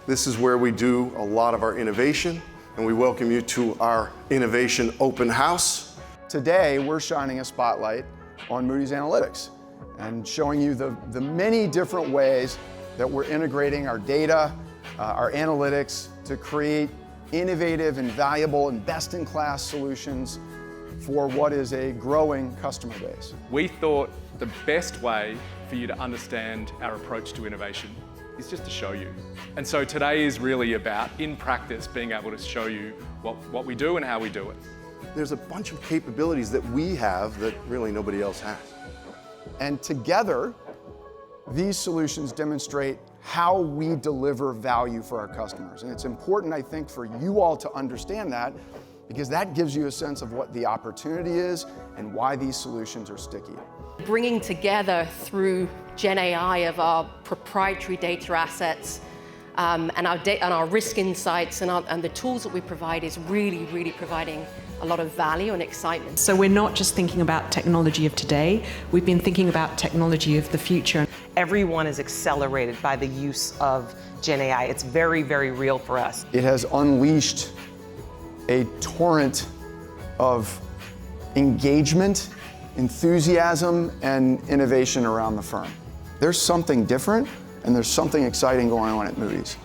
This is where we do a lot of our innovation, and we welcome you to our Innovation Open House. Today, we're shining a spotlight on Moody's Analytics and showing you the many different ways that we're integrating our data, our analytics to create innovative and valuable and best-in-class solutions for what is a growing customer base. We thought the best way for you to understand our approach to innovation is just to show you. And so today is really about, in practice, being able to show you what we do and how we do it. There's a bunch of capabilities that we have that really nobody else has. And together, these solutions demonstrate how we deliver value for our customers. And it's important, I think, for you all to understand that, because that gives you a sense of what the opportunity is and why these solutions are sticky. Bringing together through Gen AI of our proprietary data assets and our risk insights and the tools that we provide is really providing a lot of value and excitement. So we're not just thinking about technology of today, we've been thinking about technology of the future. Everyone is accelerated by the use of Gen AI. It's very real for us. It has unleashed a torrent of engagement, enthusiasm, and innovation around the firm. There's something different and there's something exciting going on at Moody's.